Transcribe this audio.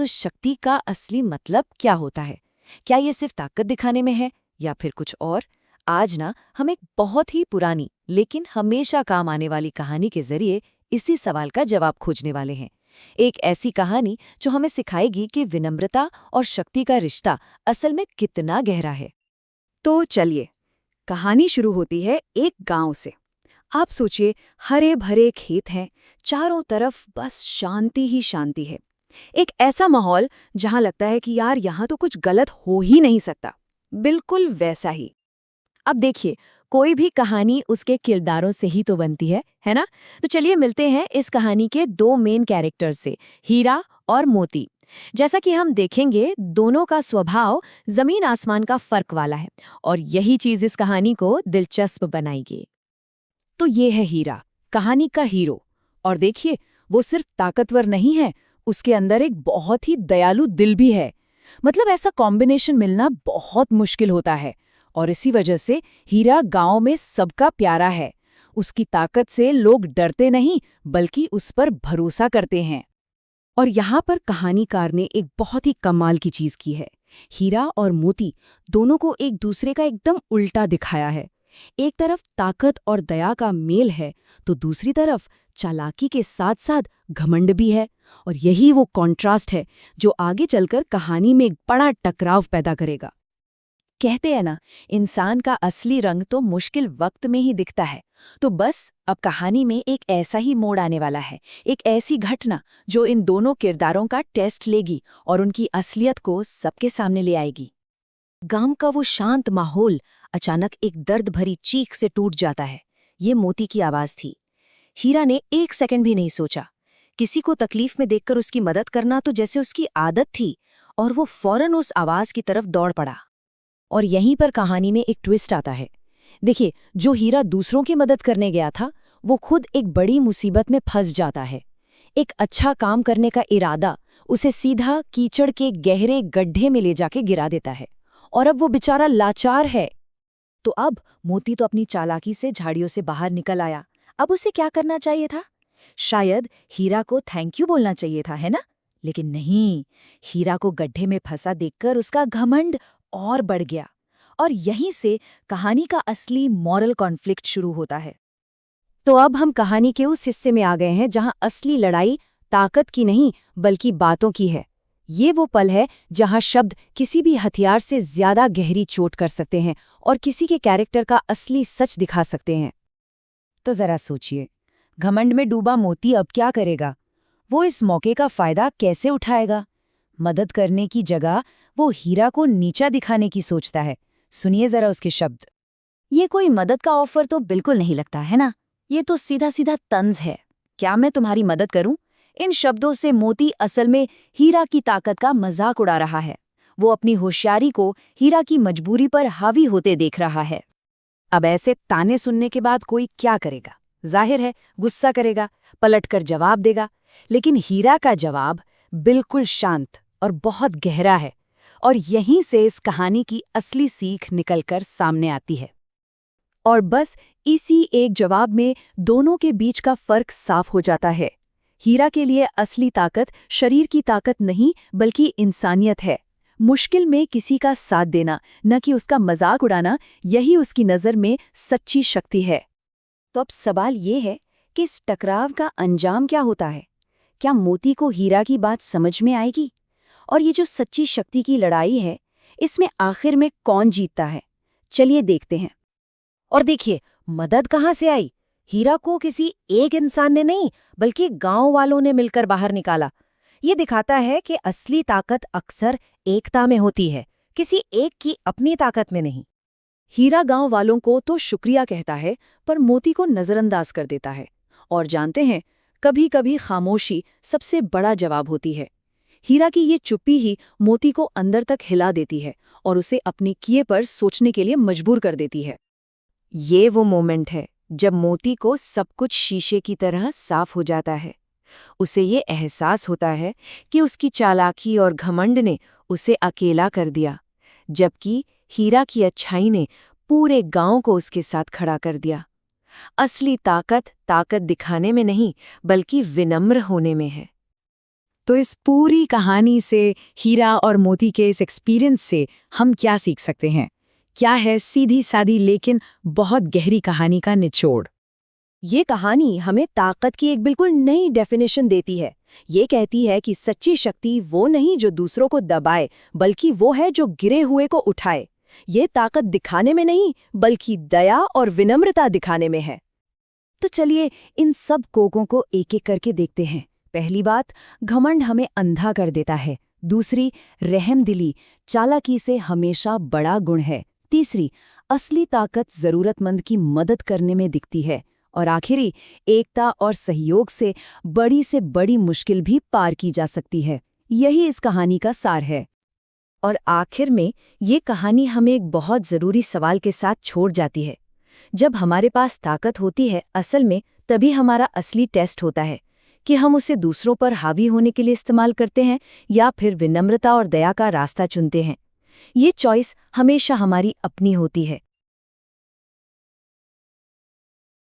तो शक्ति का असली मतलब क्या होता है? क्या ये सिर्फ ताकत दिखाने में है या फिर कुछ और? आज ना हम एक बहुत ही पुरानी लेकिन हमेशा काम आने वाली कहानी के जरिए इसी सवाल का जवाब खोजने वाले हैं। एक ऐसी कहानी जो हमें सिखाएगी कि विनम्रता और शक्ति का रिश्ता असल में कितना गहरा है। तो चलिए, कहानी शुरू होती है एक गांव से। आप सोचिए, हरे भरे खेत हैं, चारों तरफ बस शांति ही शांति है। एक ऐसा माहौल जहां लगता है कि यार यहाँ तो कुछ गलत हो ही नहीं सकता। बिल्कुल वैसा ही। अब देखिए, कोई भी कहानी उसके किरदारों से ही तो बनती है ना? तो चलिए मिलते हैं इस कहानी के दो मेन कैरेक्टर्स से, हीरा और मोती। जैसा कि हम देखेंगे, दोनों का स्वभाव जमीन आसमान का फर्क वाला है और यही चीज इस कहानी को दिलचस्प बनाएगी। तो ये है हीरा, कहानी का हीरो। और देखिए, वो सिर्फ ताकतवर नहीं है, उसके अंदर एक बहुत ही दयालु दिल भी है। मतलब ऐसा कॉम्बिनेशन मिलना बहुत मुश्किल होता है। और इसी वजह से हीरा गांव में सबका प्यारा है। उसकी ताकत से लोग डरते नहीं, बल्कि उस पर भरोसा करते हैं। और यहाँ पर कहानीकार ने एक बहुत ही कमाल की चीज की है। हीरा और मोती दोनों को एक दूसरे का एकदम उल्टा दिखाया है। एक तरफ ताकत और दया का मेल है, तो दूसरी तरफ चालाकी के साथ साथ घमंड भी है। और यही वो कॉन्ट्रास्ट है जो आगे चलकर कहानी में एक बड़ा टकराव पैदा करेगा। कहते हैं ना, इंसान का असली रंग तो मुश्किल वक्त में ही दिखता है। तो बस अब कहानी में एक ऐसा ही मोड़ आने वाला है, एक ऐसी घटना जो इन दोनों किरदारों का टेस्ट लेगी और उनकी असलियत को सबके सामने ले आएगी। गांव का वो शांत माहौल अचानक एक दर्द भरी चीख से टूट जाता है। ये मोती की आवाज थी। हीरा ने एक सेकंड भी नहीं सोचा। किसी को तकलीफ में देखकर उसकी मदद करना तो जैसे उसकी आदत थी, और वो फौरन उस आवाज की तरफ दौड़ पड़ा। और यहीं पर कहानी में एक ट्विस्ट आता है। देखिए, जो हीरा दूसरों की मदद करने गया था, वो खुद एक बड़ी मुसीबत में फंस जाता है। एक अच्छा काम करने का इरादा उसे सीधा कीचड़ के गहरे गड्ढे में ले जाके गिरा देता है, और अब वो बेचारा लाचार है। तो अब मोती तो अपनी चालाकी से झाड़ियों से बाहर निकल आया। अब उसे क्या करना चाहिए था? शायद हीरा को थैंक यू बोलना चाहिए था, है ना? लेकिन नहीं, हीरा को गड्ढे में फंसा देखकर उसका घमंड और बढ़ गया। और यहीं से कहानी का असली मॉरल कॉन्फ्लिक्ट शुरू होता है। तो अब हम कहानी के उस हिस्से में आ गए हैं जहां असली लड़ाई ताकत की नहीं, बल्कि बातों की है। ये वो पल है जहां शब्द किसी भी हथियार से ज्यादा गहरी चोट कर सकते हैं और किसी के कैरेक्टर का असली सच दिखा सकते हैं। तो जरा सोचिए, घमंड में डूबा मोती अब क्या करेगा? वो इस मौके का फायदा कैसे उठाएगा? मदद करने की जगह वो हीरा को नीचा दिखाने की सोचता है। सुनिए जरा उसके शब्द। ये कोई मदद का ऑफर तो बिल्कुल नहीं लगता, है ना? ये तो सीधा सीधा तंज है। क्या मैं तुम्हारी मदद करूं? इन शब्दों से मोती असल में हीरा की ताकत का मजाक उड़ा रहा है। वो अपनी होशियारी को हीरा की मजबूरी पर हावी होते देख रहा है। अब ऐसे ताने सुनने के बाद कोई क्या करेगा? जाहिर है, गुस्सा करेगा, पलटकर जवाब देगा। लेकिन हीरा का जवाब बिल्कुल शांत और बहुत गहरा है। और यहीं से इस कहानी की असली सीख निकलकर सामने आती है। और बस इसी एक जवाब में दोनों के बीच का फर्क साफ हो जाता है। हीरा के लिए असली ताकत शरीर की ताकत नहीं, बल्कि इंसानियत है। मुश्किल में किसी का साथ देना, न कि उसका मजाक उड़ाना, यही उसकी नज़र में सच्ची शक्ति है। तो अब सवाल ये है कि इस टकराव का अंजाम क्या होता है? क्या मोती को हीरा की बात समझ में आएगी? और ये जो सच्ची शक्ति की लड़ाई है, इसमें आखिर में कौन जीतता है? चलिए देखते हैं। और देखिए, मदद कहाँ से आई? हीरा को किसी एक इंसान ने नहीं, बल्कि गांव वालों ने मिलकर बाहर निकाला। ये दिखाता है कि असली ताकत अक्सर एकता में होती है, किसी एक की अपनी ताकत में नहीं। हीरा गांव वालों को तो शुक्रिया कहता है, पर मोती को नजरअंदाज कर देता है। और जानते हैं, कभी कभी खामोशी सबसे बड़ा जवाब होती है। हीरा की ये चुप्पी ही मोती को अंदर तक हिला देती है और उसे अपने किए पर सोचने के लिए मजबूर कर देती है। ये वो मोमेंट है जब मोती को सब कुछ शीशे की तरह साफ हो जाता है। उसे ये एहसास होता है कि उसकी चालाकी और घमंड ने उसे अकेला कर दिया, जबकि हीरा की अच्छाई ने पूरे गांव को उसके साथ खड़ा कर दिया। असली ताकत ताकत दिखाने में नहीं, बल्कि विनम्र होने में है। तो इस पूरी कहानी से, हीरा और मोती के इस एक्सपीरियंस से हम क्या सीख सकते हैं? क्या है सीधी सादी लेकिन बहुत गहरी कहानी का निचोड़? ये कहानी हमें ताकत की एक बिल्कुल नई डेफिनेशन देती है। ये कहती है कि सच्ची शक्ति वो नहीं जो दूसरों को दबाए, बल्कि वो है जो गिरे हुए को उठाए। ये ताकत दिखाने में नहीं, बल्कि दया और विनम्रता दिखाने में है। तो चलिए इन सब कोकों को एक एक करके देखते हैं। पहली बात, घमंड हमें अंधा कर देता है। दूसरी, रहमदिली चालाकी से हमेशा बड़ा गुण है। तीसरी, असली ताकत जरूरतमंद की मदद करने में दिखती है। और आखिरी, एकता और सहयोग से बड़ी मुश्किल भी पार की जा सकती है। यही इस कहानी का सार है। और आखिर में ये कहानी हमें एक बहुत ज़रूरी सवाल के साथ छोड़ जाती है। जब हमारे पास ताकत होती है, असल में तभी हमारा असली टेस्ट होता है कि हम उसे दूसरों पर हावी होने के लिए इस्तेमाल करते हैं या फिर विनम्रता और दया का रास्ता चुनते हैं। ये चॉइस हमेशा हमारी अपनी होती है।